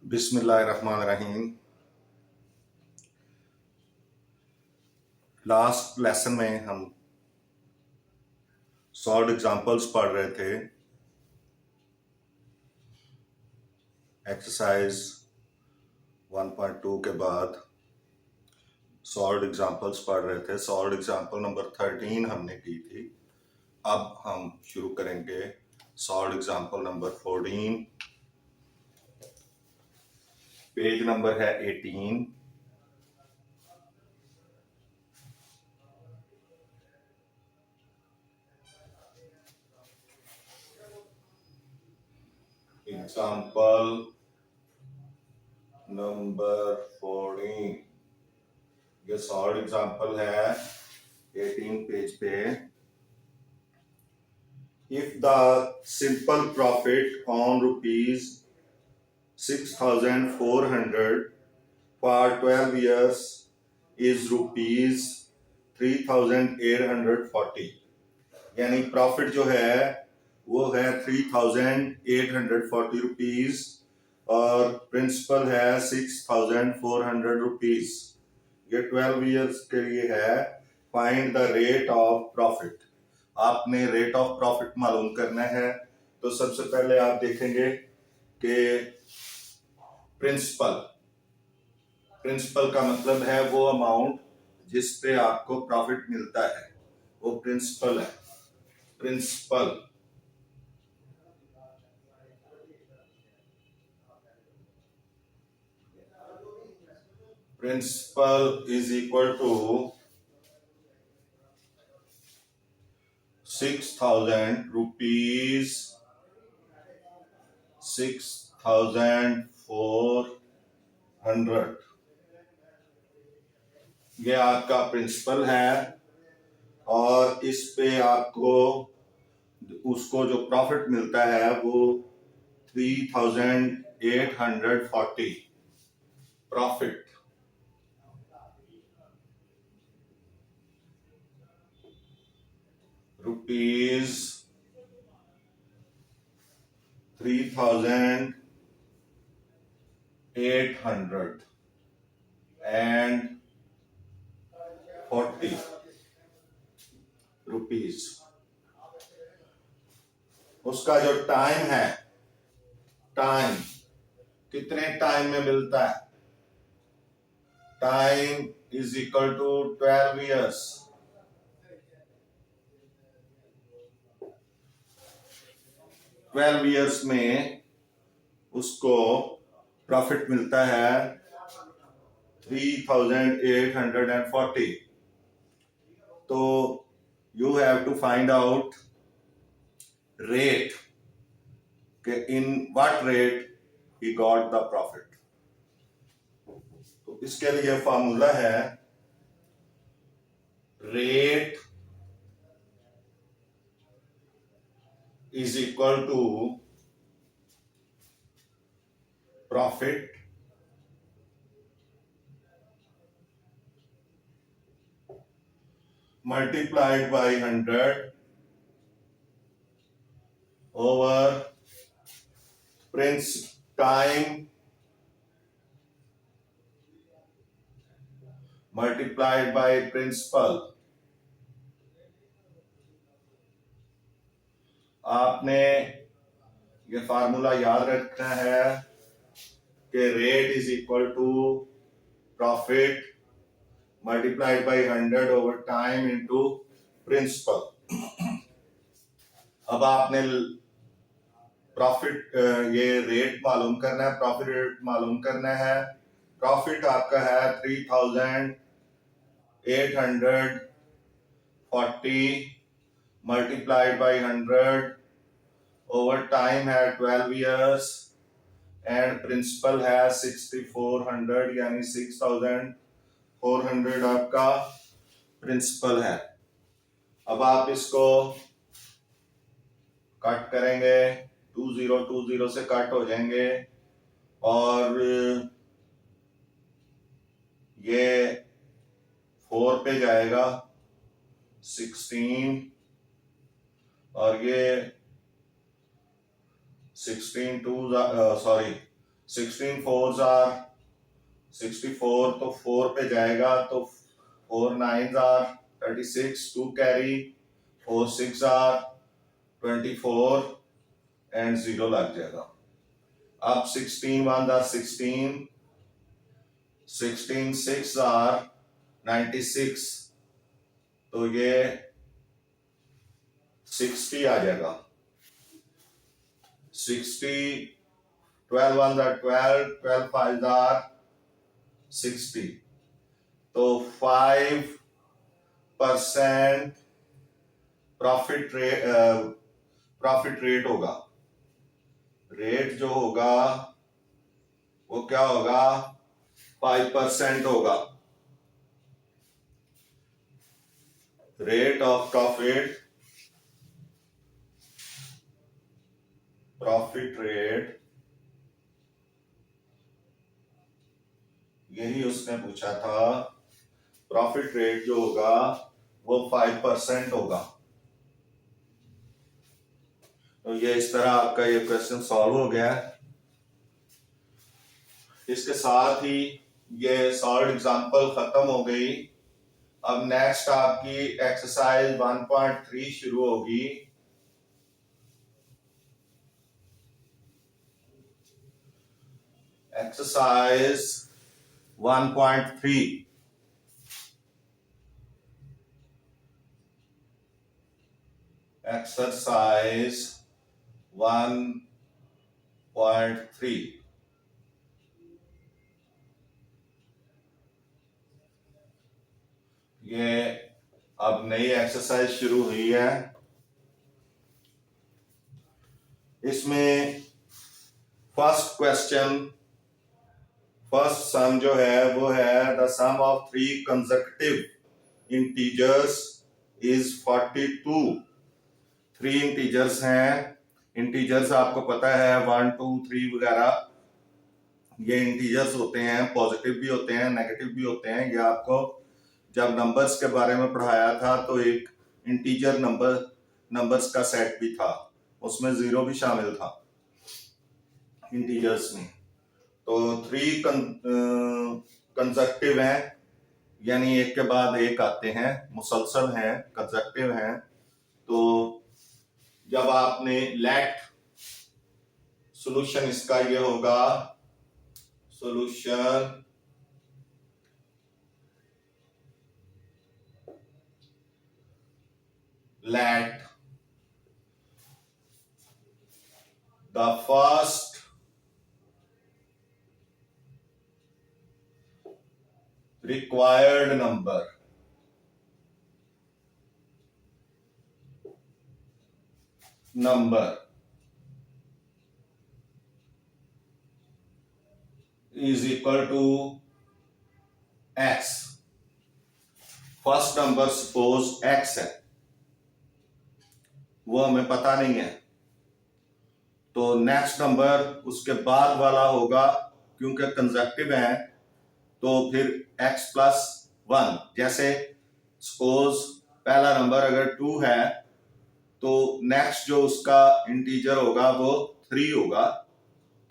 बिस्मिल्लाहिर्रहमानिर्रहीम। Last lesson में हम सॉल्व एग्जांपल्स पढ़ रहे थे। एक्सरसाइज 1.2 के बाद सॉल्व एग्जांपल्स पढ़ रहे थे। सॉल्व एग्जांपल नंबर 13 हमने की थी। अब हम शुरू करेंगे solve example number 14। Page number है 18। एग्जांपल नंबर 14, ये सॉल्व एग्जांपल है 18 पेज पे। If the simple profit on rupees 6,400 for 12 years is rupees 3,840, यानी प्रॉफिट जो है वो है 3,840 रुपीज और प्रिंसिपल है 6,400 रुपीज। ये 12 इयर्स के लिए है। Find the rate of profit. आपने रेट ऑफ प्रॉफिट मालूम करना है। तो सबसे पहले आप देखेंगे कि प्रिंसिपल का मतलब है वो अमाउंट जिस पे आपको प्रॉफिट मिलता है, वो प्रिंसिपल है। Principal is equal to 6,000 rupees, 6,400। ये आपका प्रिंसिपल है और इस पे आपको उसको जो प्रॉफिट मिलता है वो 3,840 प्रॉफिट। Rupees 3,840 rupees. उसका जो टाइम है, टाइम कितने टाइम में मिलता है? Time is equal to 12 years. 12 years में उसको प्रॉफिट मिलता है 3,840। तो you have to find out rate कि in what rate he got the profit. तो इसके लिए फॉर्मूला है rate is equal to profit multiplied by 100 over time multiplied by principal। आपने ये फार्मूला याद रखना है कि rate is equal to profit multiplied by 100 over time into principal. अब आपने प्रॉफिट ये रेट मालूम करना है, प्रॉफिट रेट मालूम करना है। प्रॉफिट आपका है 3,840 मल्टीप्लाइड बाई 100 ओवर टाइम है 12 इयर्स एंड प्रिंसिपल है 6,400, यानी 6,400 आपका प्रिंसिपल है। अब आप इसको कट करेंगे, 2020 से कट हो जाएंगे और ये 4 पे जाएगा 16 और ये 16 2 सॉरी 16 फोर्स आर 64, तो 4 पे जाएगा तो 4 9s are 36, 2 carry, 4 6 are 24 and 0 लग जाएगा। अब 16 1s आर 16, 16 6 आर 96, तो ये 60 आ जाएगा। 60 12 1s आर 12, 12 5s आर 60, तो 5% प्रॉफिट रेट होगा। रेट जो होगा वो क्या होगा, 5% होगा। रेट ऑफ प्रॉफिट रेट, यही उसने पूछा था। प्रॉफिट रेट जो होगा वो 5% होगा। तो ये इस तरह आपका ये क्वेश्चन सॉल्व हो गया। इसके साथ ही ये सॉल्व एग्जांपल खत्म हो गई। अब नेक्स्ट आपकी एक्सरसाइज 1.3 शुरू होगी। Exercise 1.3, exercise 1.3। ये अब नई एक्सरसाइज शुरू हुई है। इसमें फर्स्ट सम जो है वो है the sum of 3 consecutive integers is 42। 3 integers हैं। इंटीजर्स आपको पता है 1 2 3 वगैरह, ये इंटीजर्स होते हैं, पॉजिटिव भी होते हैं नेगेटिव भी होते हैं। ये आपको जब नंबर्स के बारे में पढ़ाया था तो एक इंटीजर नंबर्स का सेट भी था, उसमें 0 भी शामिल था इंटीजर्स में। तो 3 कंसेक्यूटिव हैं, यानी एक के बाद एक आते हैं, मुसलसल हैं, कंसेक्यूटिव हैं। तो जब आपने लेट सॉल्यूशन इसका ये होगा, solution let the first required number is equal to x। First number suppose x है, वो हमें पता नहीं है, तो नेक्स्ट नंबर उसके बाद वाला होगा, क्योंकि कंसेक्यूटिव है तो फिर x प्लस 1। जैसे सपोज पहला नंबर अगर 2 है तो नेक्स्ट जो उसका इंटीजर होगा वो 3 होगा,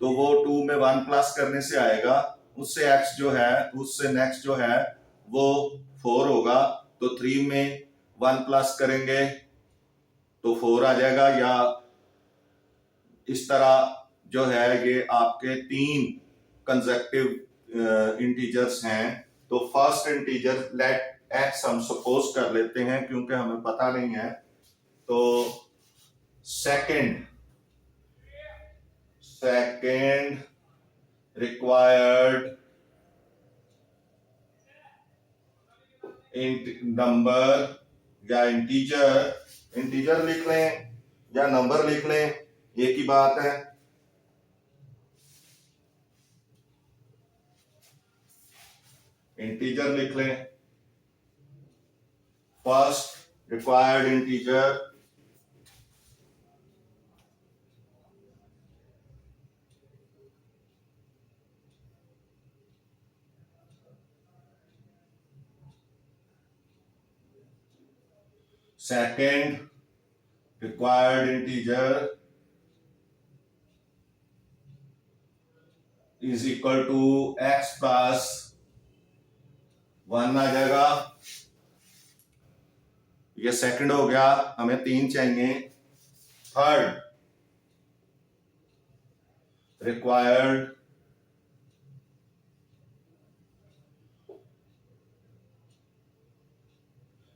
तो वो 2 में 1 प्लस करने से आएगा, उससे x जो है उससे नेक्स्ट जो है वो 4 होगा, तो 3 में 1 प्लस करेंगे तो 4 आ जाएगा। या इस तरह जो है ये आपके 3 कंसेक्यूटिव इंटीजर्स हैं। तो फर्स्ट इंटीजर लेट x हम सपोज कर लेते हैं क्योंकि हमें पता नहीं है। तो सेकंड रिक्वायर्ड नंबर या इंटीजर लिख लें या नंबर लिख लें, एक ही बात है। इंटीजर लिख लें, first required integer second required integer is equal to x plus 1 आ जाएगा। ये सेकंड हो गया, हमें 3 चाहिए। Third, required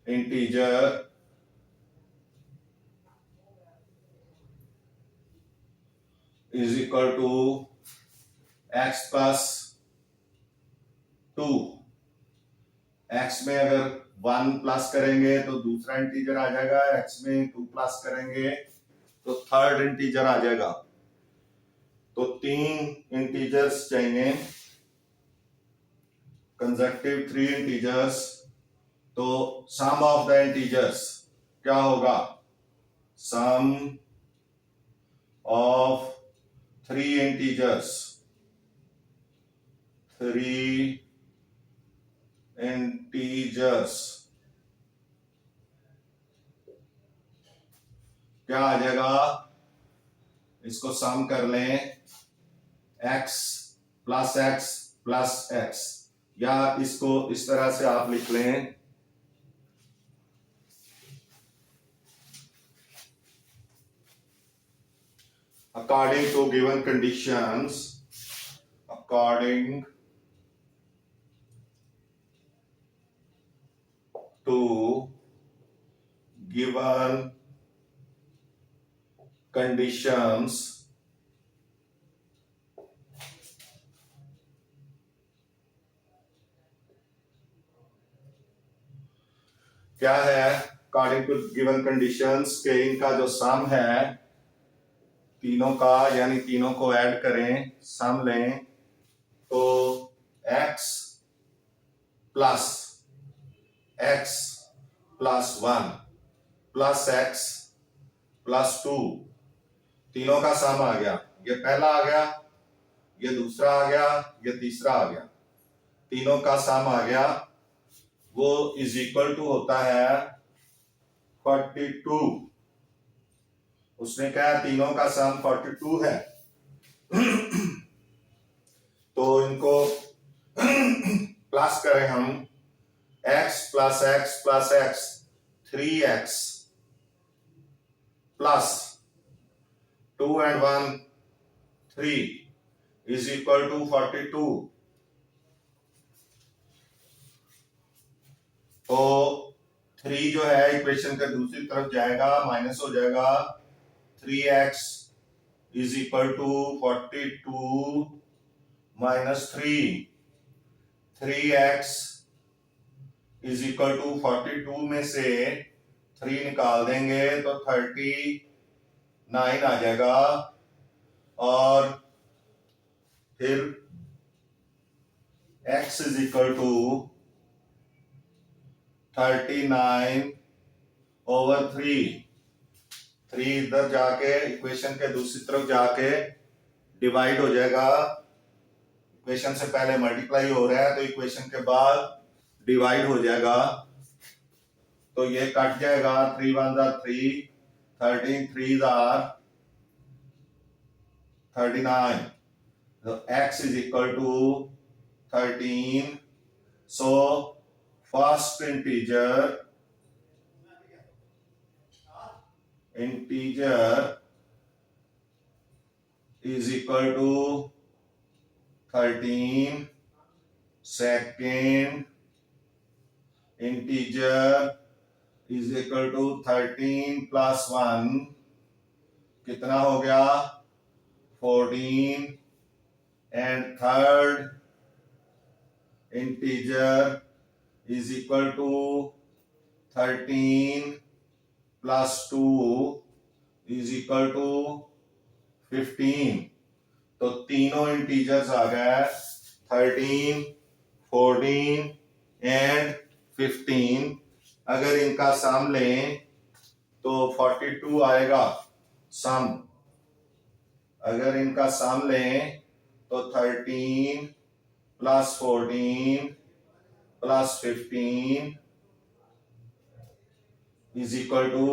integer is equal to x plus 2। X में अगर 1 प्लस करेंगे तो दूसरा इंटीजर आ जाएगा, एक्स में 2 प्लस करेंगे तो थर्ड इंटीजर आ जाएगा। तो 3 इंटीजर्स चाहिए, कंसेक्यूटिव 3 इंटीजर्स। तो सम ऑफ द इंटीजर्स क्या होगा? सम ऑफ 3 इंटीजर्स, 3 इंटीजर्स क्या आ जाएगा? इसको सम कर लें, x plus x plus x, या इसको इस तरह से आप लिख लें, according to given conditions, according to given conditions, क्या है? अकॉर्डिंग टू गिवन कंडीशंस के इनका जो सम है तीनों का, यानी तीनों को ऐड करें, सम लें, तो x plus x plus 1 plus x plus 2, तीनों का सम आ गया। ये पहला आ गया, ये दूसरा आ गया, ये तीसरा आ गया, तीनों का सम आ गया। वो इज इक्वल टू होता है 42। उसने कहा तीनों का सम 42 है। तो इनको प्लस करें हम, x plus x plus x, 3x plus 2 and 1 3 is equal to 42। तो 3 जो है इक्वेशन के दूसरी तरफ जाएगा, माइनस हो जाएगा। 3x is equal to 42 minus 3। 3x is equal to 42 में से 3 निकाल देंगे तो 39 आ जाएगा। और फिर x is equal to 39 over 3। 3 इधर जाके इक्वेशन के दूसरी तरफ जाके डिवाइड हो जाएगा। इक्वेशन से पहले मल्टीप्लाई हो रहा है तो इक्वेशन के बाद डिवाइड हो जाएगा। तो ये कट जाएगा, 3 1 3, 13 3 39। तो x is equal to 13. So first integer is equal to 13. Second integer is equal to 13 plus 1, कितना हो गया? 14. And third integer is equal to 13 plus 2 is equal to 15. तो तीनों इंटीजर्स आ गए, 13, 14 एंड 15। अगर इनका सम लें तो 42 आएगा सम। अगर इनका सम लें तो 13 plus 14 plus 15 is equal to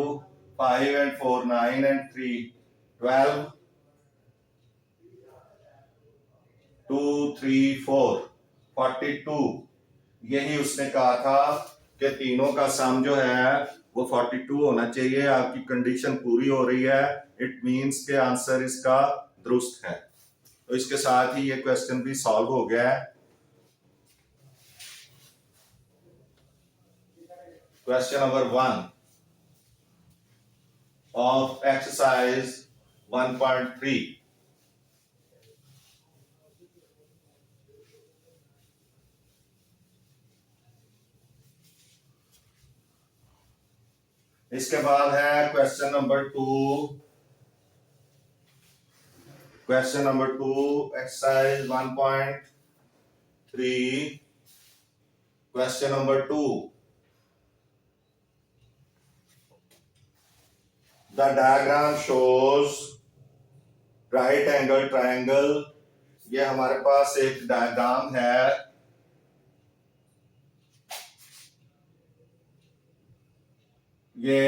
5 and 4 9 and 3 12, 2 3 4 42, यही उसने कहा था कि तीनों का सम जो है वो 42 होना चाहिए। आपकी कंडीशन पूरी हो रही है, इट मींस के आंसर इसका दुरुस्त है। तो इसके साथ ही ये क्वेश्चन भी सॉल्व हो गया है। Question number 1 of exercise 1.3। इसके बाद है question number 2। Question number 2 exercise 1.3। Question number 2, the diagram shows right angle triangle. ये हमारे पास एक डायग्राम है। ये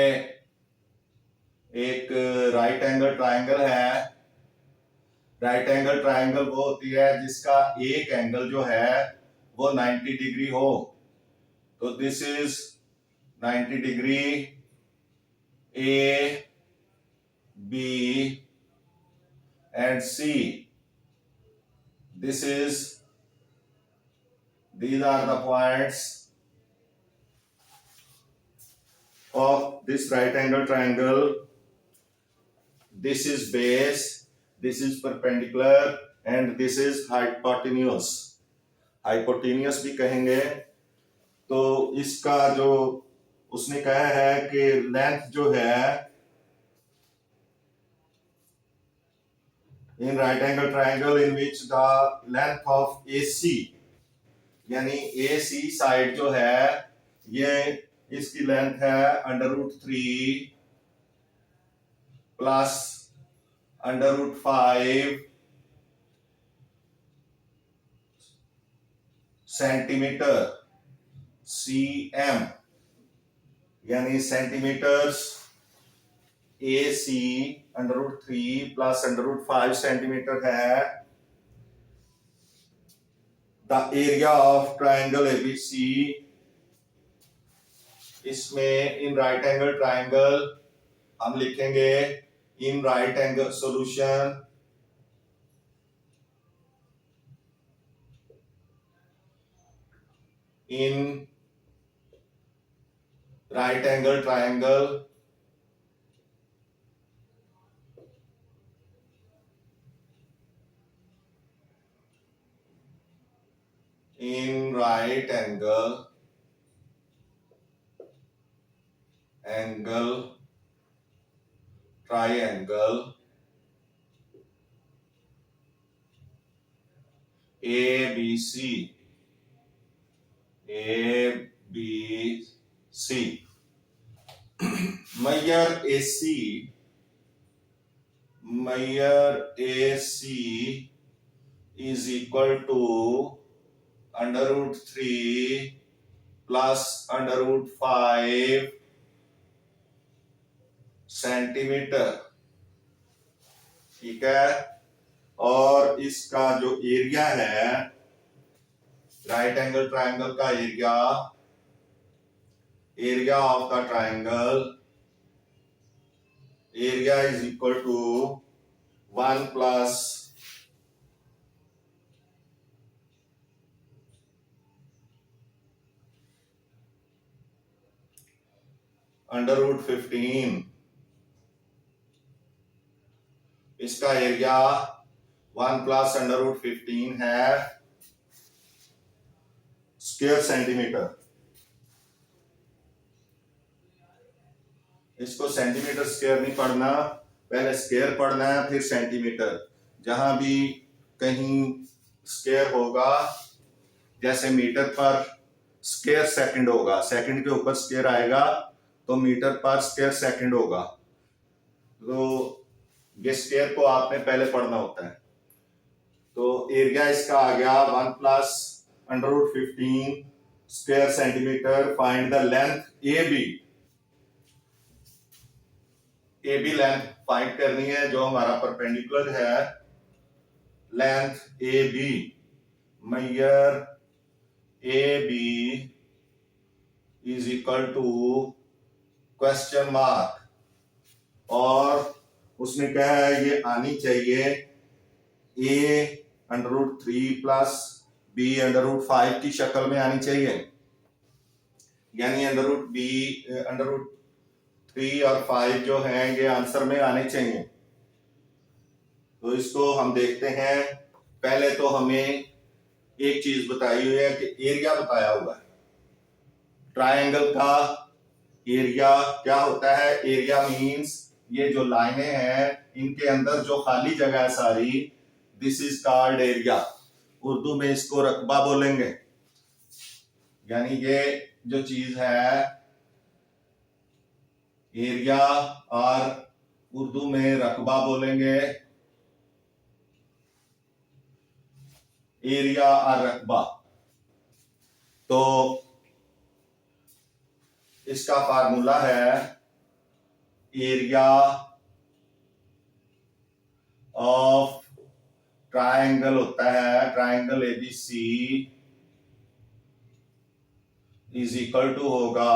एक राइट एंगल ट्रायंगल है। राइट एंगल ट्रायंगल वो होती है जिसका एक एंगल जो है वो 90 डिग्री हो। तो this is 90 degree A B and C. These are the points of this right angle triangle. This is base, this is perpendicular and this is hypotenuse. Hypotenuse भी कहेंगे। तो इसका जो उसने कहा है कि लेंथ जो है in right angle triangle in which the length of AC, यानी AC साइड जो है ये इसकी लेंथ है √3 प्लस √5 सेंटीमीटर cm, यानी सेंटीमीटर्स AC √3 प्लस √5 सेंटीमीटर है। The area of triangle ABC, इसमें इन राइट एंगल ट्राइंगल हम लिखेंगे in right angle solution in right angle triangle in right angle triangle ABC measure AC is equal to √3 plus √5 centimetre, ठीक है। और इसका जो area है राइट एंगल ट्राइंगल का area of the triangle, area is equal to 1 plus √15। इसका area 1 plus √15 है square centimetre. इसको सेंटीमीटर स्क्वायर नहीं पढ़ना, पहले स्क्वायर पढ़ना है फिर सेंटीमीटर। जहां भी कहीं स्क्वायर होगा, जैसे मीटर पर स्क्वायर सेकंड होगा, सेकंड के ऊपर स्क्वायर आएगा तो मीटर पर स्क्वायर सेकंड होगा। तो ये स्क्वायर को आपने पहले पढ़ना होता है। तो एरिया इसका आ गया 1 plus √15 square centimetre. Find the length AB length find करनी है जो हमारा परपेंडिकुलर है। लेंथ AB मैयर A B is equal to question mark, और उसमें क्या है, ये आनी चाहिए a√3 प्लस b√5 की शक्ल में आनी चाहिए, यानी √3 और 5 जो हैं ये आंसर में आने चाहिए। तो इसको हम देखते हैं। पहले तो हमें एक चीज बताई हुई है कि एरिया बताया हुआ है। ट्रायंगल का एरिया क्या होता है? एरिया मींस ये जो लाइनें हैं इनके अंदर जो खाली जगह है सारी, this is called area. Urdu में इसको रकबा बोलेंगे, यानी ये जो चीज है एरिया, और उर्दू में रकबा बोलेंगे, एरिया और रकबा। तो इसका फार्मूला है एरिया ऑफ ट्रायंगल होता है, triangle ABC is equal to होगा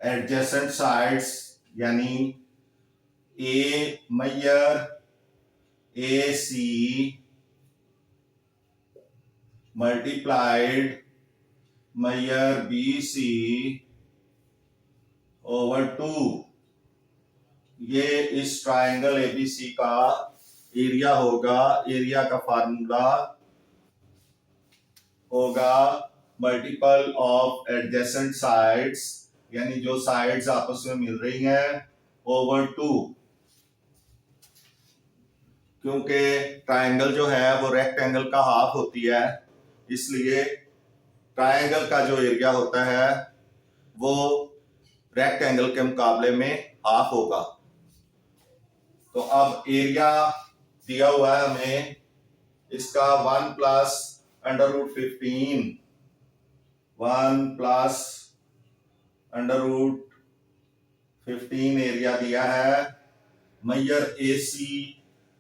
एडजेसेंट साइड्स, यानी ए मैयर ए सी मल्टीप्लाइड मैयर बी सी ओवर 2। ये इस ट्रायंगल एबीसी का एरिया होगा। एरिया का फार्मूला होगा मल्टीपल ऑफ एडजेसेंट साइड्स, यानी जो साइड्स आपस में मिल रही हैं, ओवर 2। क्योंकि ट्रायंगल जो है वो रेक्टेंगल का हाफ होती है, इसलिए ट्रायंगल का जो एरिया होता है वो रेक्टेंगल के मुकाबले में हाफ होगा। तो अब एरिया दिया हुआ है हमें, इसका 1 प्लस √15, 1 प्लस √15 एरिया दिया है। मैयर ए सी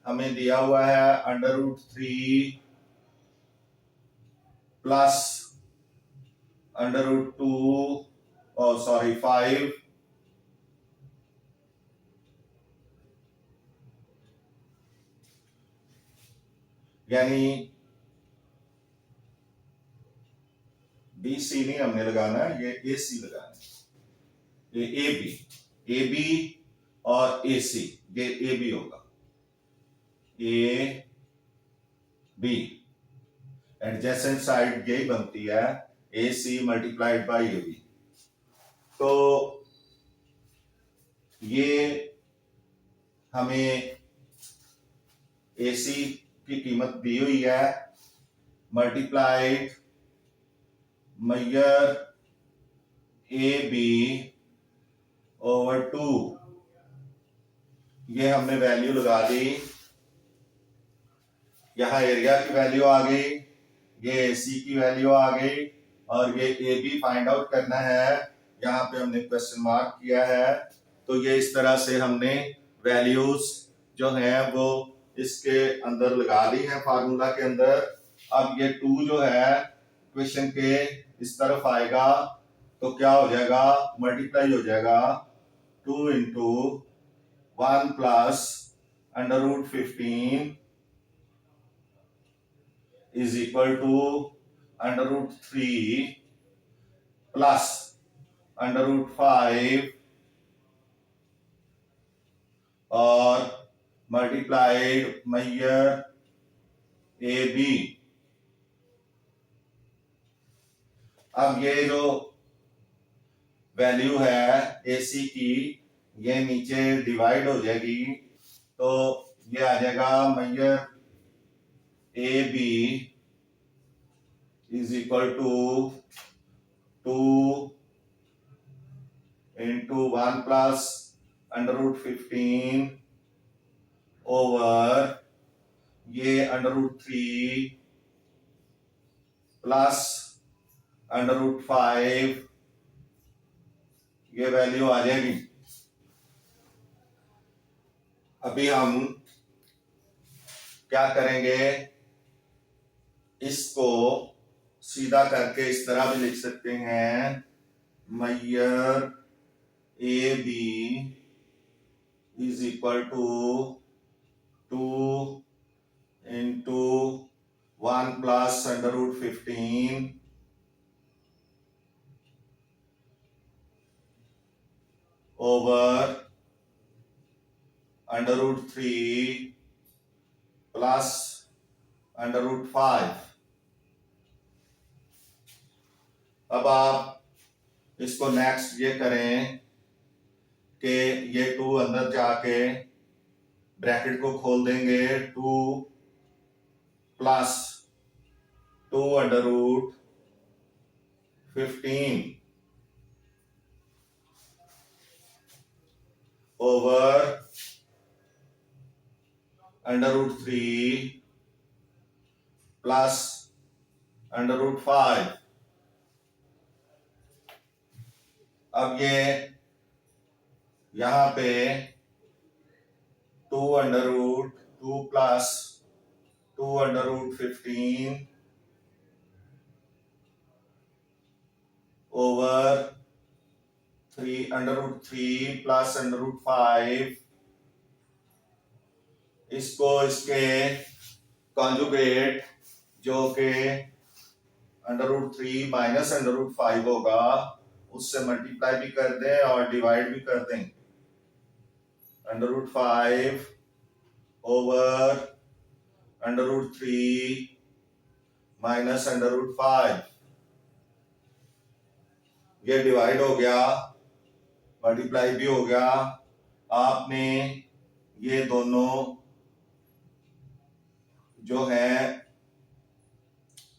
हमें दिया हुआ है √3 प्लस √2 और 5, यानी बी सी नहीं हमने लगाना है, ये ए सी लगाना है। ये ए बी और ए सी, ये ए बी होगा, ए बी एडजेसेंट साइड यही बनती है, A C multiplied by A B. तो ये हमें ए सी की कीमत दी हुई है, multiplied Maihar A B over 2। ये हमने वैल्यू लगा दी, यहां एरिया की वैल्यू आ गई, ये एसी की वैल्यू आ गई, और ये ए बी फाइंड आउट करना है, यहाँ पे हमने क्वेश्चन मार्क किया है। तो ये इस तरह से हमने वैल्यूज जो हैं वो इसके अंदर लगा दी है फार्मूला के अंदर। अब ये 2 जो है क्वेश्चन के इस तरफ आएगा तो क्या हो जाएगा, मल्टीप्लाई हो जाएगा 2 into 1 plus √15 is equal to √3 plus √5 और मल्टीप्लाइड मैयर ए बी। अब ये जो वैल्यू है ए सी की, ये नीचे डिवाइड हो जाएगी, तो ये आ जाएगा मैयर A B is equal to 2 into 1 plus √15 over ये √3 प्लस √5, ये वैल्यू आ जाएगी। अभी हम क्या करेंगे, इसको सीधा करके इस तरह भी लिख सकते हैं, मैयर A B is equal to 2 into 1 plus under root 15 over under root 3 plus under root 5। अब आप इसको नेक्स्ट ये करें कि ये 2 अंदर जाके ब्रैकेट को खोल देंगे, 2 plus 2 under root 15 over under root 3 plus under root 5। अब ये यहां पे 2 under root 2 plus 2 under root 15 over 3 under root 3 plus under root 5, इसको इसके कॉन्जुगेट जो के under root 3 minus under root 5 होगा, उससे मल्टीप्लाई भी कर दें और डिवाइड भी कर दें। Under root 5 over under root 3 minus under root 5, ये डिवाइड हो गया, मल्टीप्लाई भी हो गया। आपने ये दोनों जो है,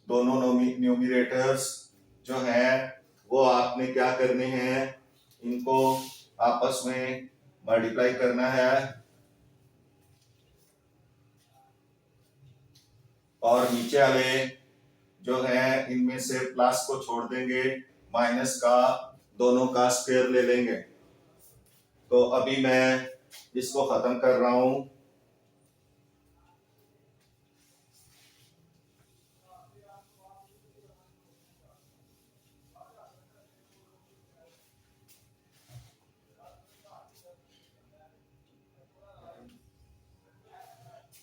दोनों न्यूमरेटर्स जो है वो आपने क्या करने हैं, इनको आपस में मल्टीप्लाई करना है और नीचे वाले जो है इनमें से प्लस को छोड़ देंगे, माइनस का दोनों का स्क्वायर ले लेंगे। तो अभी मैं इसको खत्म कर रहा हूं।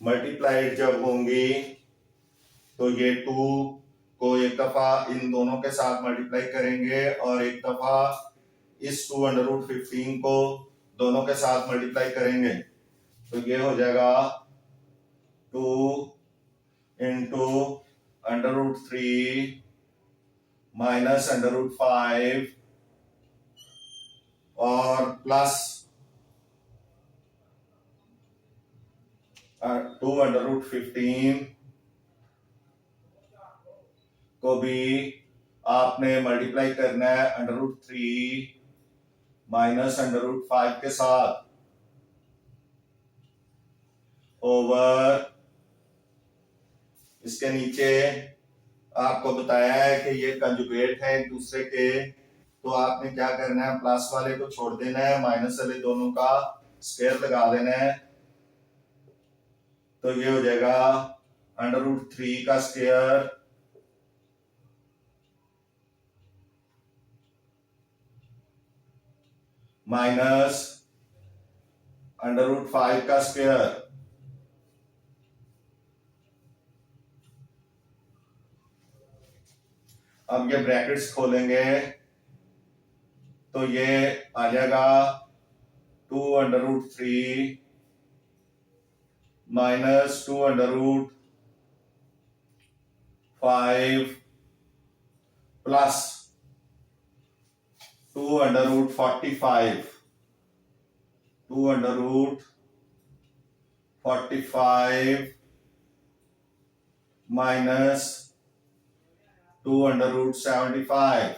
मल्टीप्लाइड जब होंगी तो ये 2 को एक दफा इन दोनों के साथ मल्टीप्लाई करेंगे और एक दफा इस 2 अंडर रूट 15 को दोनों के साथ मल्टीप्लाई करेंगे। तो ये हो जाएगा 2 into under root 3 minus under root 5 और प्लस 2 अंडर रूट 15 को भी आपने मल्टीप्लाई करना है under root 3 minus under root 5 के साथ ओवर, इसके नीचे आपको बताया है कि ये कंजुगेट है एक दूसरे के, तो आपने क्या करना है, प्लस वाले को छोड़ देना है, माइनस वाले दोनों का स्क्वायर लगा देना है। तो ये हो जाएगा अंडर रूट 3 का स्क्वायर माइनस अंडर रूट 5 का स्क्वायर। अब ये ब्रैकेट्स खोलेंगे तो ये आ जाएगा 2 under root 3 minus 2 under root 5 plus 2 under root 45, 2 under root 45 minus 2 under root 75।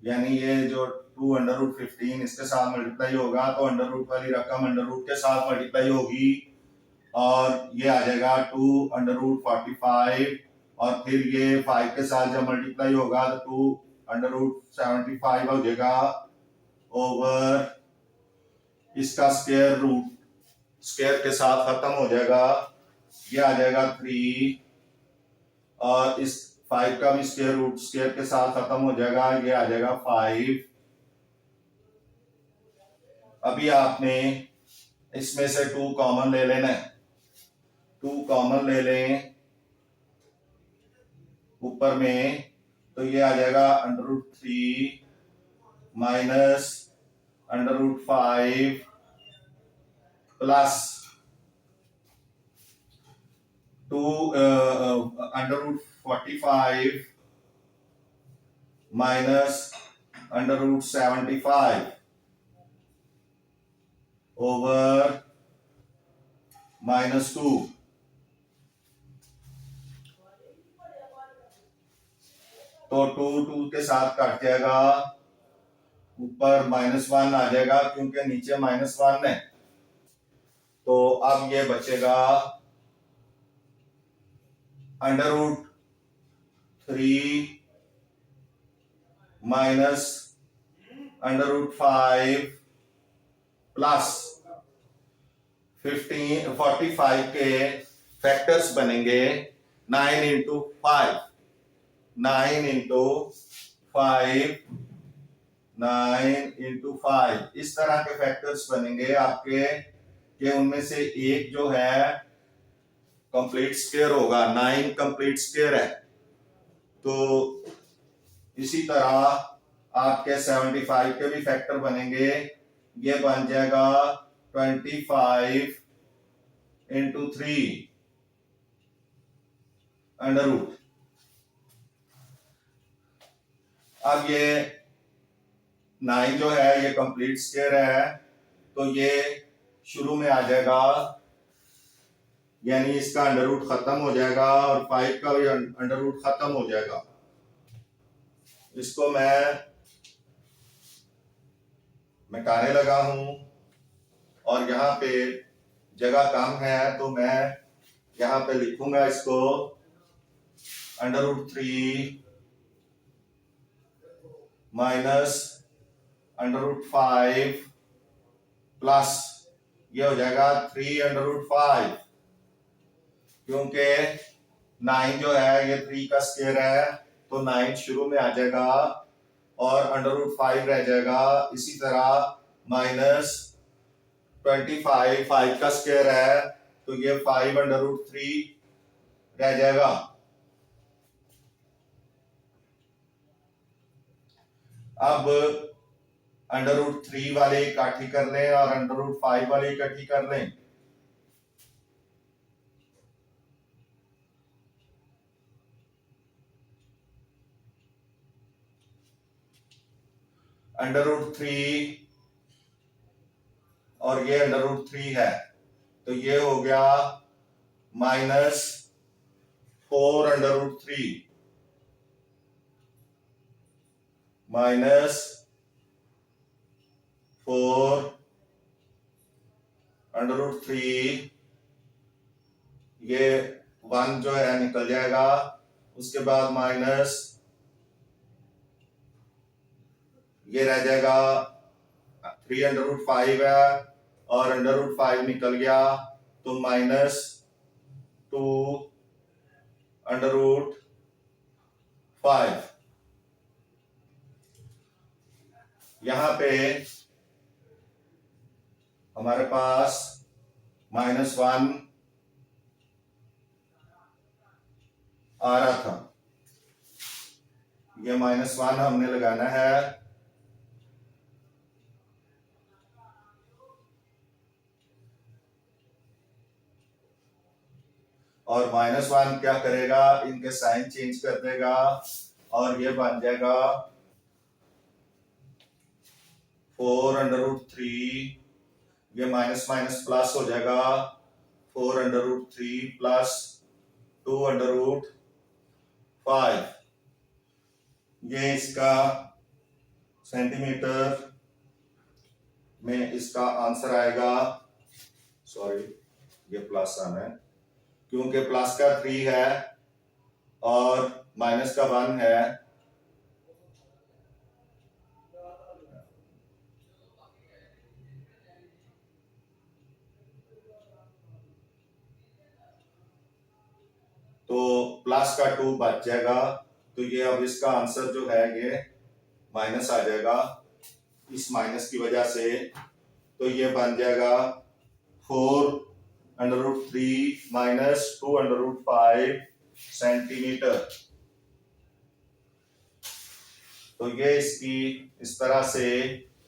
यानी ये जो 2 अंडर रूट 15 इसके साथ मल्टीप्लाई होगा तो अंडर रूट वाली रकम अंडर रूट के साथ मल्टीप्लाई होगी और ये आ जाएगा 2 अंडर रूट 45 और फिर ये 5 के साथ जब मल्टीप्लाई होगा तो 2 अंडर रूट 75 हो जाएगा ओवर इसका स्क्वायर रूट स्क्वायर के साथ खत्म हो जाएगा, ये आ जाएगा 3, और इस 5 का भी स्क्वायर रूट स्क्वायर के साथ खत्म हो जाएगा, ये आ जाएगा 5। अभी आपने इसमें से 2 कॉमन ले लेना है, 2 कॉमन ले लें ऊपर में, तो ये आ जाएगा √3 माइनस √5 प्लस 2 √45 माइनस √75 ओवर -2। तो 2 के साथ कट जाएगा, ऊपर -1 आ जाएगा क्योंकि नीचे -1 है। तो अब ये बचेगा √3 माइनस √5 प्लस 45 के फैक्टर्स बनेंगे 9 इंटू 5, 9 इंटू 5, 9 इंटू 5, इस तरह के फैक्टर्स बनेंगे आपके, कि उनमें से एक जो है कंप्लीट स्क्वायर होगा, 9 कंप्लीट स्क्वायर है। तो इसी तरह आपके 75 के भी फैक्टर बनेंगे, ये बन जाएगा 25 इंटू 3 अंडर रूट। अब ये 9 जो है ये कंप्लीट स्क्वायर है, तो ये शुरू में आ जाएगा, यानी इसका अंडर रूट खत्म हो जाएगा और 5 का भी अंडर रूट खत्म हो जाएगा। इसको मैं मिटाने लगा हूं, और यहाँ पे जगह कम है तो मैं यहाँ पे लिखूंगा इसको √3 माइनस √5 प्लस ये हो जाएगा 3 √5, क्योंकि 9 जो है ये 3 का स्क्वायर है, तो 9 शुरू में आ जाएगा और √5 रह जाएगा। इसी तरह -25 5 का स्क्वायर है, तो ये 5 √3 रह जाएगा। अब √3 वाले इकट्ठी कर लें और √5 वाले इकट्ठी कर लें। √3 और ये √3 है, तो ये हो गया -4 √3 माइनस 4 √3, ये 1 जो है निकल जाएगा, उसके बाद माइनस ये रह जाएगा 3 √5 है और √5 निकल गया, तो -2 √5। यहां पे हमारे पास -1 आ रहा था, ये -1 हमने लगाना है, और -1 क्या करेगा, इनके साइन चेंज कर देगा और ये बन जाएगा 4 √3, ये माइनस माइनस प्लस हो जाएगा, 4 √3 प्लस 2 √5, ये इसका सेंटीमीटर में इसका आंसर आएगा। सॉरी, ये प्लस आना है क्योंकि प्लस का 3 है और माइनस का 1 है, प्लस का 2 बच जाएगा, तो ये अब इसका आंसर जो है ये माइनस आ जाएगा इस माइनस की वजह से। तो ये बन जाएगा 4√3 माइनस 2√5 सेंटीमीटर। तो ये इसकी इस तरह से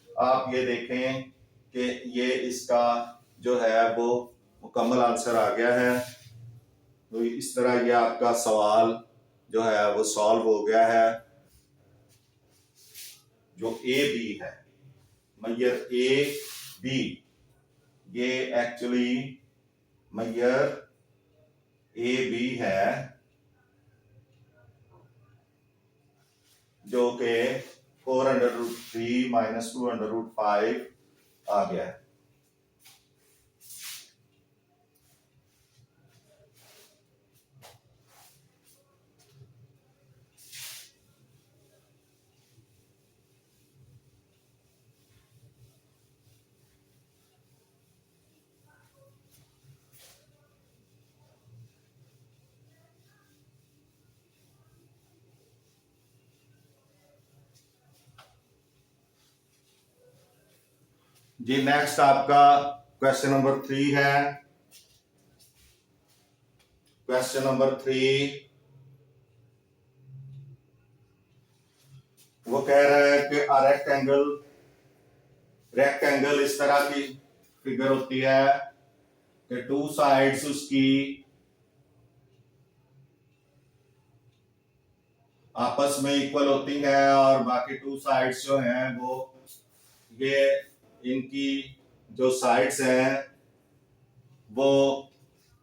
आप ये देखें कि ये इसका जो है वो मुकम्मल आंसर आ गया है। तो इस तरह ये आपका सवाल जो है वो सॉल्व हो गया है। जो ए बी है, मैयर ए बी, ये एक्चुअली मैयर ए बी है जो कि 4√3 माइनस 2√5 आ गया है। जी नेक्स्ट आपका क्वेश्चन नंबर 3 है। क्वेश्चन नंबर 3 वो कह रहा है कि रेक्टेंगल इस तरह की फिगर होती है कि 2 साइड्स उसकी आपस में इक्वल होती हैं और बाकी 2 साइड्स जो हैं वो ये इनकी जो साइड्स हैं वो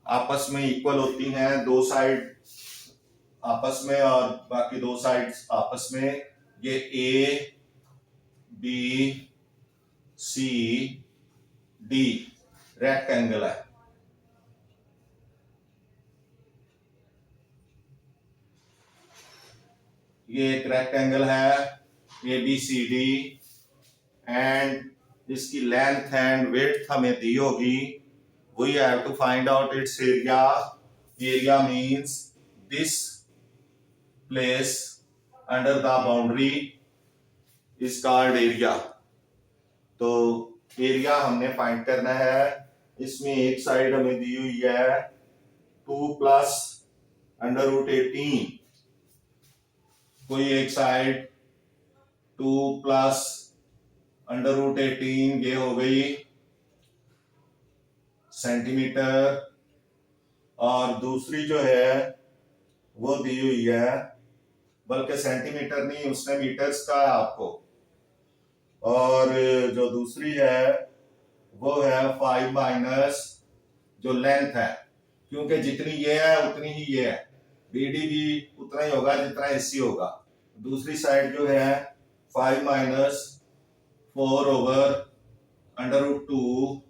आपस में इक्वल होती हैं, 2 साइड आपस में और बाकी 2 साइड्स आपस में। ये A B C D rectangle है। ये एक रेक्टेंगल है A B C D and इसकी लेंथ एंड विड्थ हमें दी होगी। We have to find out its area. Area means this place under the boundary is called area. तो area हमने फाइंड करना है। इसमें एक साइड हमें दी हुई है 2 प्लस √18, कोई एक साइड 2 प्लस √18 ये हो गई सेंटीमीटर, और दूसरी जो है वो दी हुई है, बल्कि सेंटीमीटर नहीं उसने मीटर्स का है आपको, और जो दूसरी है वो है 5 माइनस जो लेंथ है, क्योंकि जितनी ये है उतनी ही ये है, BD भी उतना ही होगा जितना AC होगा। दूसरी साइड जो है 5 माइनस 4/√2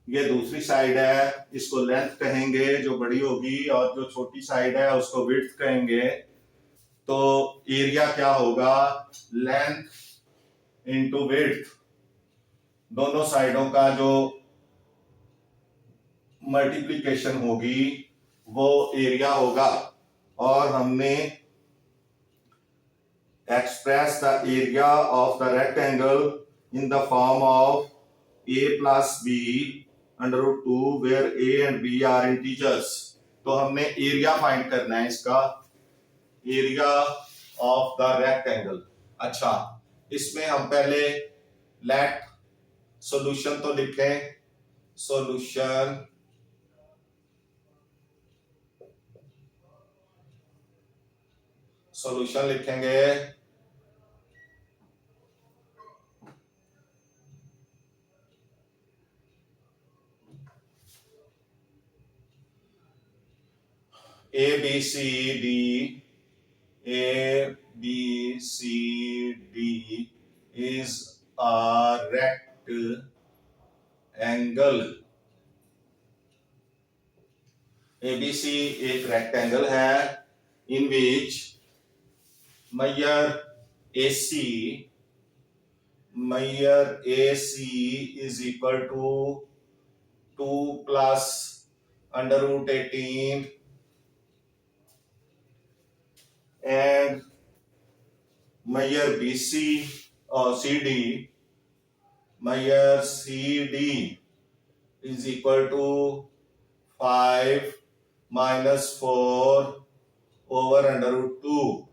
ये दूसरी साइड है, इसको लेंथ कहेंगे जो बड़ी होगी, और जो छोटी साइड है उसको विड्थ कहेंगे। तो एरिया क्या होगा, लेंथ इनटू विड्थ, दोनों साइडों का जो मल्टीप्लिकेशन होगी वो एरिया होगा। और हमने express the area of the rectangle in the form of a plus b √2 where a and b are integers। तो हमने एरिया फाइंड करना है इसका, एरिया ऑफ द रेक्टेंगल। अच्छा, इसमें हम पहले लेट सॉल्यूशन तो लिखें। सॉल्यूशन लिखेंगे A B C D is a rectangle। ABC एक रेक्टेंगल है in which Maihar AC is equal to 2 plus √18 and measure BC or CD, measure CD is equal to 5 minus 4 over √2।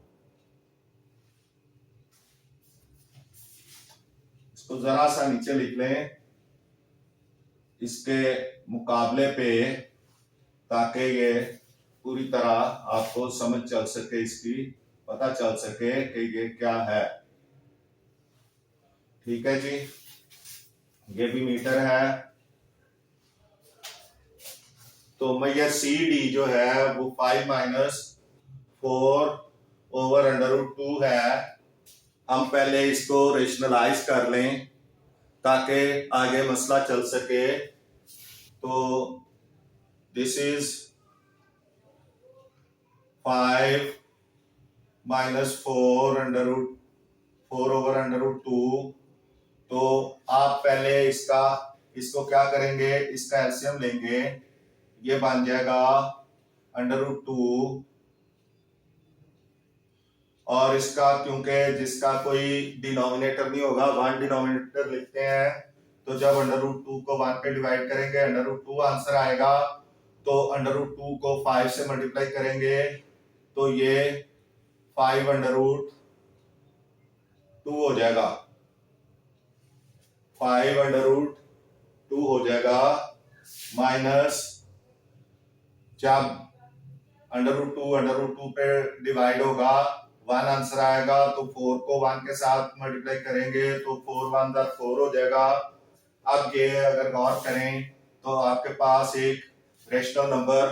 इसको जरा सा नीचे लिख लें इसके मुकाबले पे, ताकि ये पूरी तरह आपको समझ चल सके, इसकी पता चल सके कि ये क्या है। ठीक है जी, ये भी मीटर है। तो मैयर सी डी जो है वो 5 माइनस 4 ओवर √2 है। हम पहले इसको रेशनलाइज कर लें ताकि आगे मसला चल सके। तो दिस इज 5 माइनस 4 ओवर √2। तो आप पहले इसको क्या करेंगे, इसका एलसीएम लेंगे, ये बन जाएगा √2। और इसका क्योंकि जिसका कोई डिनोमिनेटर नहीं होगा, 1 डिनोमिनेटर लिखते हैं, तो जब √2 को 1 पे डिवाइड करेंगे √2 आंसर आएगा। तो √2 को 5 से मल्टीप्लाई करेंगे तो ये 5 √2 हो जाएगा, 5 √2 हो जाएगा। माइनस जब √2 पे डिवाइड होगा 1 आंसर आएगा, तो 4 को 1 के साथ मल्टीप्लाई करेंगे तो 4 1 4 हो जाएगा। अब ये अगर गौर करें तो आपके पास एक रेशनल नंबर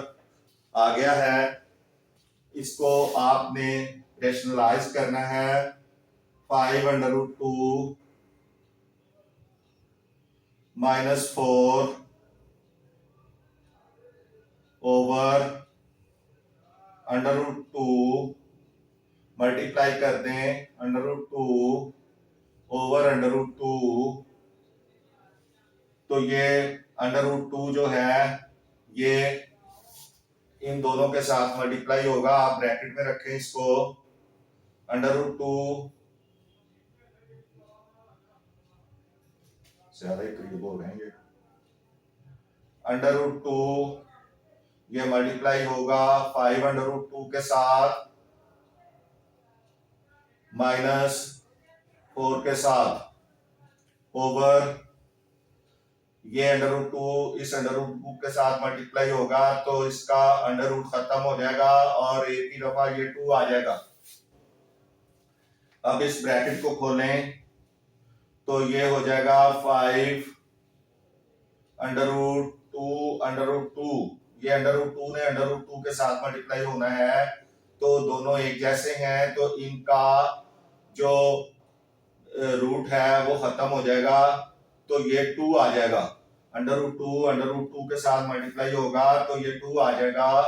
आ गया है। इसको आपने रेशनलाइज करना है। 5 √2 माइनस 4 ओवर √2 मल्टीप्लाई कर दें √2 ओवर √2। तो ये √2 जो है ये इन दोनों के साथ मल्टीप्लाई होगा। आप ब्रैकेट में रखें इसको, √2 ज्यादा ही करीब हो रहेंगे, √2 ये मल्टीप्लाई होगा 5 √2 के साथ माइनस 4 के साथ ओवर ये √2 इस √2 के साथ मल्टीप्लाई होगा तो इसका √ खत्म हो जाएगा और एक ही दफा ये 2 आ जाएगा। अब इस ब्रैकेट को खोलें तो ये हो जाएगा 5 √2 ये √2 ने √2 के साथ मल्टीप्लाई होना है, तो दोनों एक जैसे हैं तो इनका जो रूट है वो खत्म हो जाएगा। तो ये 2 आ जाएगा, √2 के साथ मल्टीप्लाई होगा तो ये 2 आ जाएगा।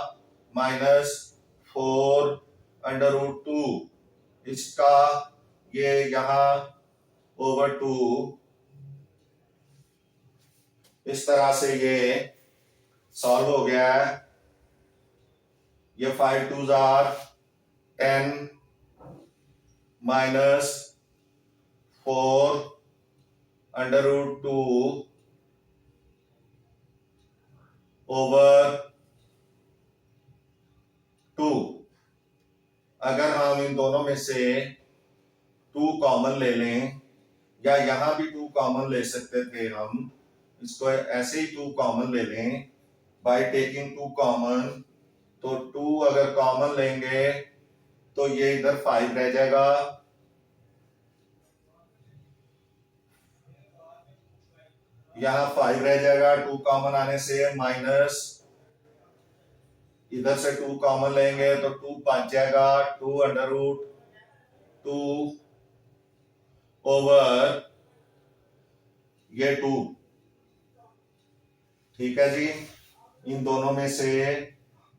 माइनस 4 √2 इसका ये यहाँ ओवर 2, इस तरह से ये सॉल्व हो गया है। ये 5 2s are 10 माइनस 4 √2 ओवर 2। अगर हम इन दोनों में से 2 कॉमन ले लें, या यहां भी 2 कॉमन ले सकते थे, हम इसको ऐसे ही 2 कॉमन ले लें बाय टेकिंग 2 कॉमन। तो 2 अगर कॉमन लेंगे तो ये इधर 5 रह जाएगा, यहाँ 5 रह जाएगा 2 कॉमन आने से। माइनस इधर से 2 कॉमन लेंगे तो 2 बच जाएगा, 2 √2 ओवर ये 2। ठीक है जी, इन दोनों में से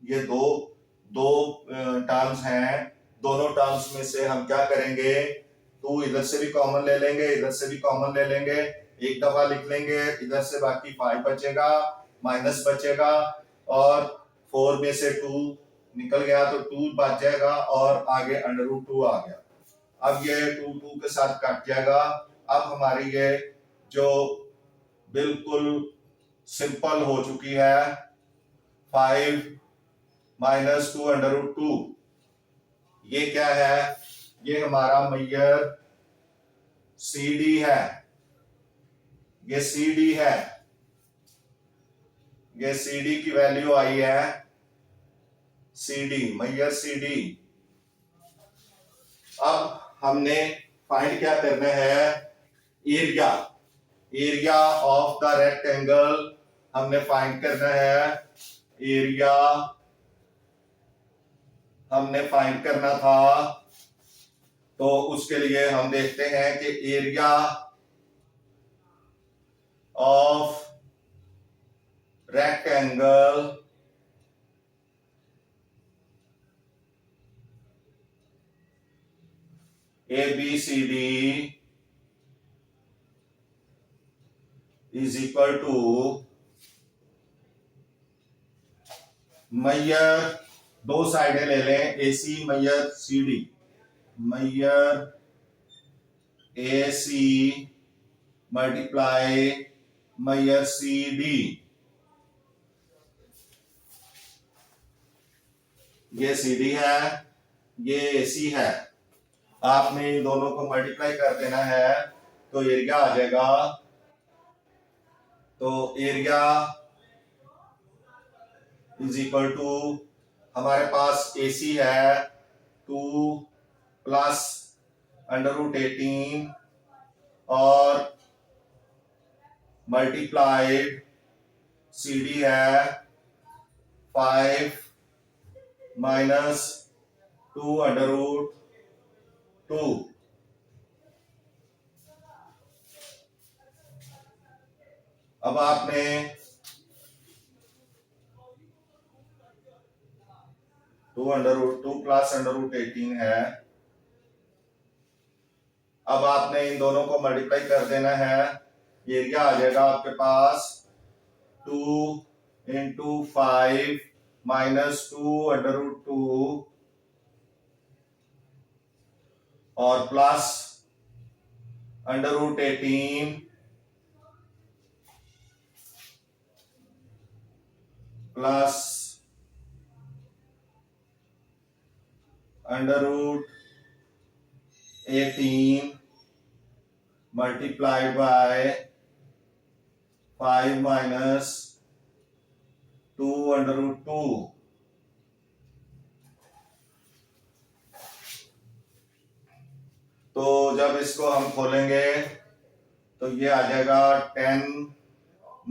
ये दो टर्म्स हैं, दोनों टर्म्स में से हम क्या करेंगे, 2 इधर से भी कॉमन ले लेंगे, इधर से भी कॉमन ले लेंगे, एक दफा लिख लेंगे, इधर से बाकी 5 बचेगा, माइनस बचेगा। और 4 में से 2 निकल गया तो 2 बच जाएगा और आगे √2 आ गया। अब ये 2 के साथ कट जाएगा। अब हमारी ये जो बिल्कुल सिंपल हो चुकी है 5 - 2 √2, ये क्या है? ये हमारा मैयर CD है। ये CD है, ये CD की वैल्यू आई है CD, मैयर CD। अब हमने फाइंड क्या करना है? Area, area of the rectangle हमने फाइंड करना है। एरिया हमने फाइंड करना था, तो उसके लिए हम देखते हैं कि area of rectangle ABCD is equal to मैयर, दो साइडें ले लें, AC मैयर CD, मैयर AC मल्टीप्लाई मैयर CD। ये CD है, ये AC है। आपने इन दोनों को मल्टीप्लाई कर देना है तो एरिया आ जाएगा। तो एरिया इज इक्वल टू, हमारे पास AC है 2 प्लस √18 और मल्टीप्लाइड CD है 5 - 2 √2। अब आपने 2 प्लस √18 है। अब आपने इन दोनों को मल्टीप्लाई कर देना है। एरिया आ जाएगा आपके पास 2 × 5 - 2 √2 और प्लस √18 प्लस √18 मल्टीप्लाइड बाय 5 - 2 √2। तो जब इसको हम खोलेंगे तो ये आ जाएगा 10 -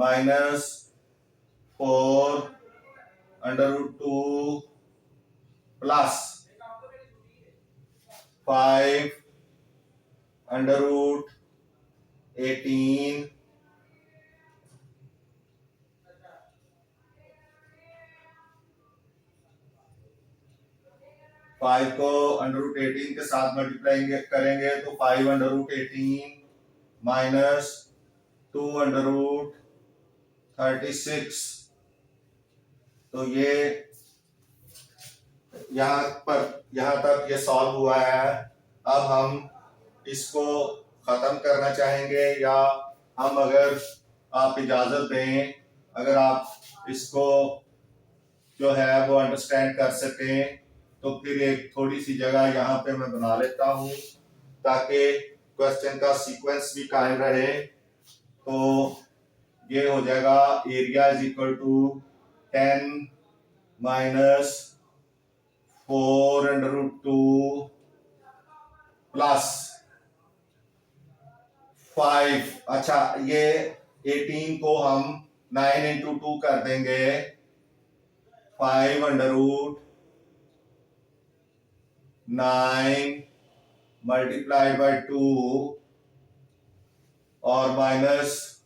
4 √2 प्लस 5 √18 5 को √18 के साथ मल्टीप्लाई करेंगे तो 5 √18 माइनस 2 √36। तो ये यहाँ तक ये सॉल्व हुआ है। अब हम इसको खत्म करना चाहेंगे, या हम अगर आप इजाजत दें, अगर आप इसको जो है वो अंडरस्टैंड कर सकें, तो फिर एक थोड़ी सी जगह यहाँ पे मैं बना लेता हूँ ताकि क्वेश्चन का सीक्वेंस भी कायम रहे। तो ये हो जाएगा area is equal to 10 - 4 √2 plus 5। अच्छा, ये 18 को हम 9 × 2 कर देंगे, 5 √9 मल्टीप्लाई बाय 2 और माइनस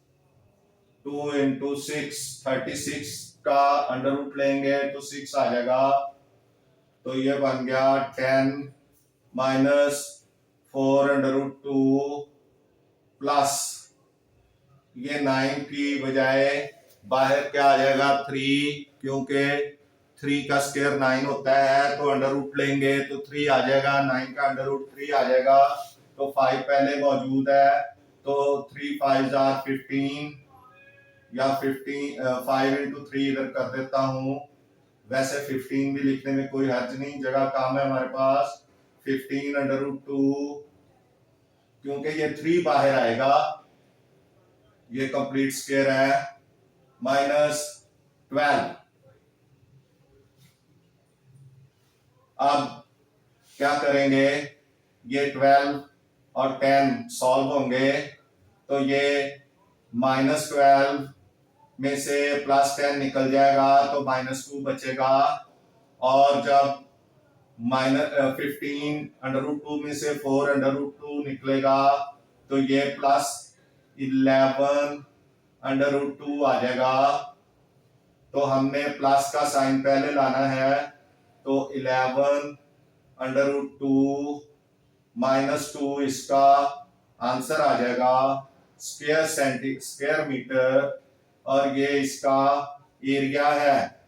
2 × 6, 36 का अंडर रूट लेंगे तो 6 आ जाएगा। तो ये बन गया 10 - 4 √2 प्लस ये 9 की बजाय बाहर क्या आ जाएगा 3, क्योंकि 3 का स्क्वायर 9 होता है, तो अंडर रूट लेंगे तो 3 आ जाएगा, 9 का अंडर रूट 3 आ जाएगा, तो 5 पहले मौजूद है, तो 3 5 आर 15, या 15 5 इंटू 3 इधर कर देता हूं। वैसे 15 भी लिखने में कोई हर्ज नहीं, जगह कम है हमारे पास। 15 अंडर रूट 2, क्योंकि ये 3 बाहर आएगा, ये कंप्लीट स्क्वायर है, माइनस 12। अब क्या करेंगे, ये 12 और 10 सॉल्व होंगे, तो ये -12 में से +10 निकल जाएगा, तो -2 बचेगा। और जब -15 अंडर रूट 2 में से 4 अंडर रूट 2 निकलेगा, तो ये +11 अंडर रूट 2 आ जाएगा। तो हमने प्लस का साइन पहले लाना है, तो 11 अंडर रूट 2 -2 इसका आंसर आ जाएगा स्क्वायर मीटर, और ये इसका एरिया है।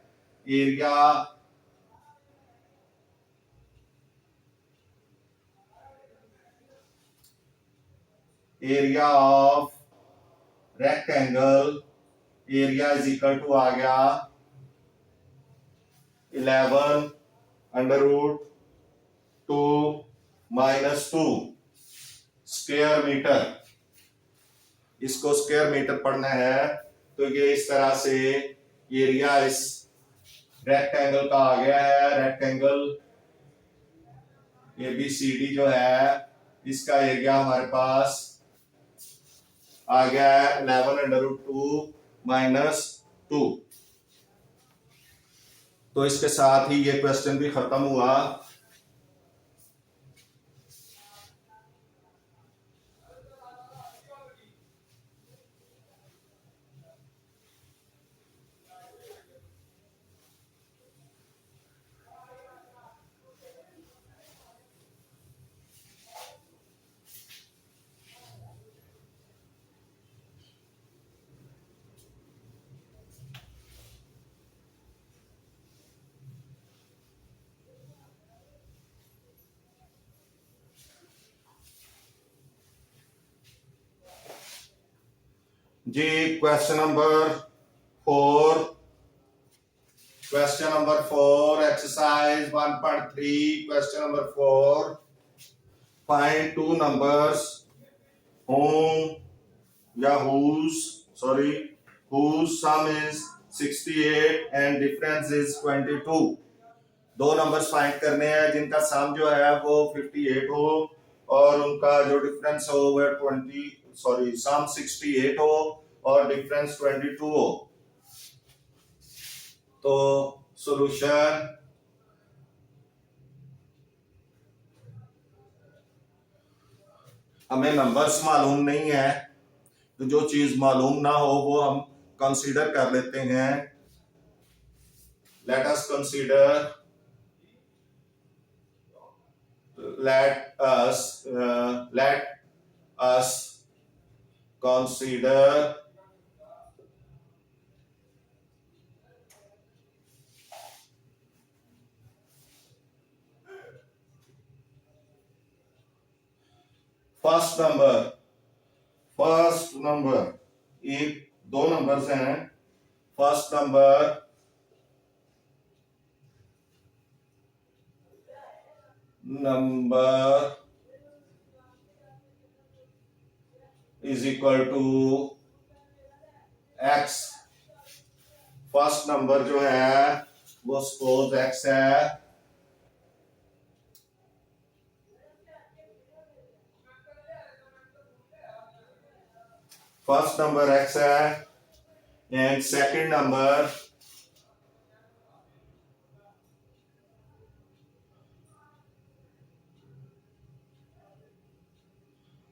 Area of rectangle, area is equal to आ गया 11 अंडर रूट 2 -2 स्क्वायर मीटर। इसको स्क्वायर मीटर पढ़ना है, तो ये इस तरह से एरिया इस रेक्टेंगल का आ गया है। रेक्टेंगल ABCD जो है, इसका एरिया हमारे पास आ गया है 11 अंडर रूट 2 -2। तो इसके साथ ही ये क्वेश्चन भी खत्म हुआ। जी question number 4 exercise 1.3 question number 4, find two numbers whom या whose sum is 68 and difference is 22। दो नंबर्स फाइंड करने हैं जिनका सम जो है वो 58 हो और उनका जो डिफरेंस हो वो सम 68 हो और डिफरेंस 22 हो। तो सॉल्यूशन, हमें नंबर्स मालूम नहीं है, तो जो चीज मालूम ना हो वो हम कंसीडर कर लेते हैं। Let us consider let us consider first number, एक दो नंबर्स हैं। First number is equal to x। First number जो है वो सपोज x है, फर्स्ट नंबर x है, एंड सेकंड नंबर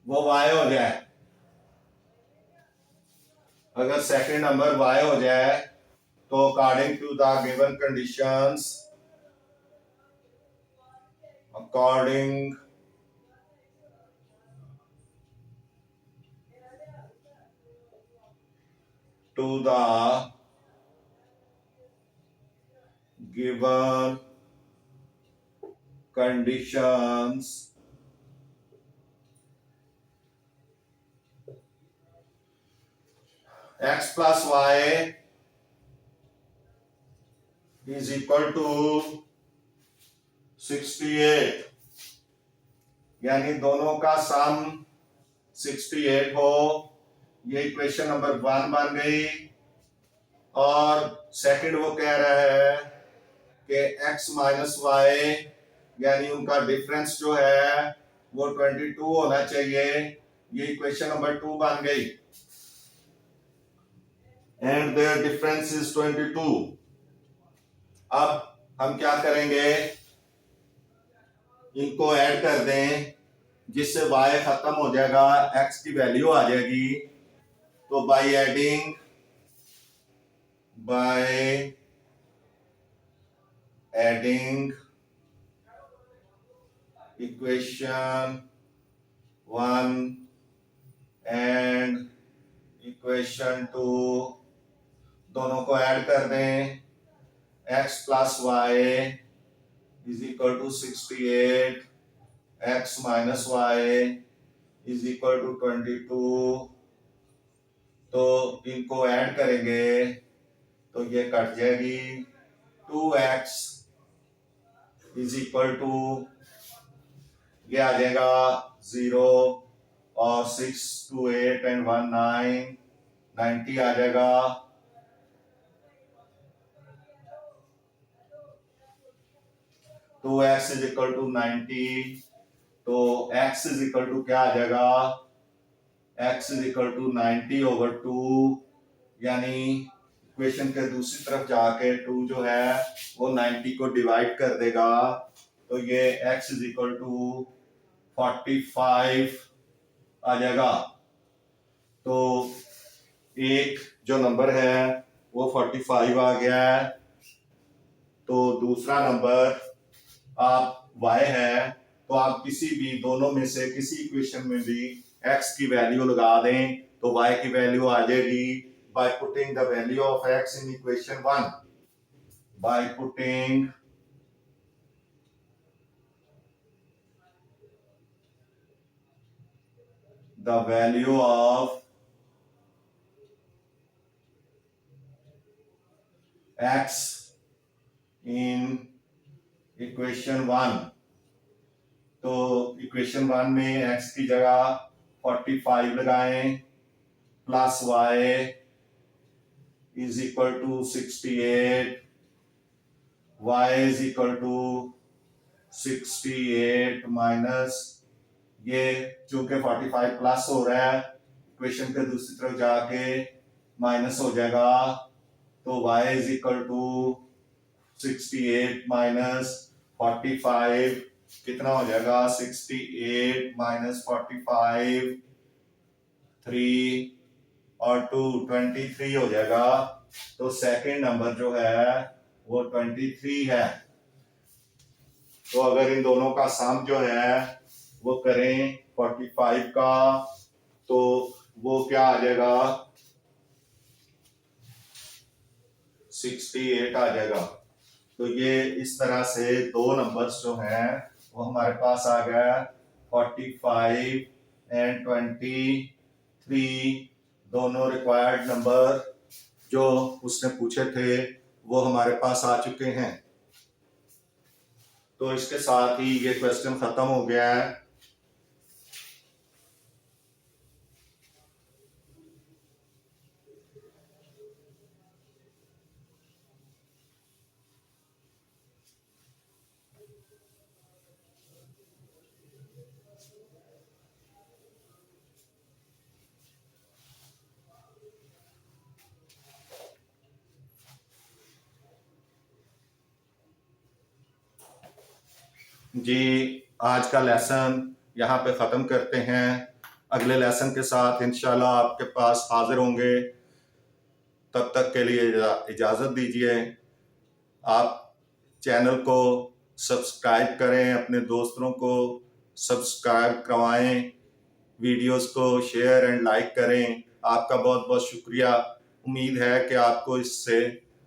वो y हो जाए। अगर सेकंड नंबर y हो जाए तो according to the given conditions, according to the given conditions x plus y is equal to 68, यानी दोनों का सम 68 हो, ये इक्वेशन नंबर 1 बन गई। और सेकंड वो कह रहा है कि x माइनस वाई यानी उनका डिफरेंस जो है वो 22 होना चाहिए, ये इक्वेशन नंबर 2 बन गई। And their difference is 22। अब हम क्या करेंगे, इनको ऐड कर दें जिससे y खत्म हो जाएगा, x की वैल्यू आ जाएगी। तो by adding equation 1 and equation 2, दोनों को ऐड कर दें, x plus y is equal to 68, x minus y is equal to 22। तो इनको ऐड करेंगे तो ये कट जाएगी, 2x इज इक्वल टू, ये आ जाएगा 0 और 6 2 8 एंड 1 9, 90 आ जाएगा। तो x इज इक्वल टू 90, तो x इज इक्वल टू क्या आ जाएगा, x is equal to 90 over 2, यानी इक्वेशन के दूसरी तरफ जाके 2 जो है वो 90 को डिवाइड कर देगा, तो ये x इज इक्वल टू 45 आ जाएगा। तो एक जो नंबर है वो 45 आ गया है। तो दूसरा नंबर आप y है, तो आप किसी भी दोनों में से किसी इक्वेशन में भी x की वैल्यू लगा दें तो y की वैल्यू आ जाएगी, by putting the value of x in equation 1, by putting the value of x in equation 1। तो इक्वेशन 1 में x की जगह 45 लगाएं, plus y is equal to 68, y is equal to 68 minus, ये चूंकि 45 प्लस हो रहा है इक्वेशन के दूसरी तरफ जाके माइनस हो जाएगा, तो y is equal to 68 minus 45 कितना हो जाएगा, 68 माइनस 45, 3 और 2 23 हो जाएगा। तो सेकंड नंबर जो है वो 23 है। तो अगर इन दोनों का सम जो है वो करें 45 का, तो वो क्या आ जाएगा, 68 आ जाएगा। तो ये इस तरह से दो नंबर्स जो हैं वो हमारे पास आ गया, 45 एंड 23, दोनों रिक्वायर्ड नंबर जो उसने पूछे थे वो हमारे पास आ चुके हैं। तो इसके साथ ही ये क्वेश्चन खत्म हो गया है। जी, आज का लेसन यहाँ पे ख़त्म करते हैं। अगले लेसन के साथ इंशाल्लाह आपके पास हाजिर होंगे। तब तक के लिए इजाज़त दीजिए। आप चैनल को सब्सक्राइब करें, अपने दोस्तों को सब्सक्राइब करवाएं, वीडियोस को शेयर एंड लाइक करें। आपका बहुत बहुत शुक्रिया। उम्मीद है कि आपको इससे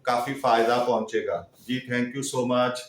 काफी फायदा पहुंचेगा। जी थैंक यू सो मच।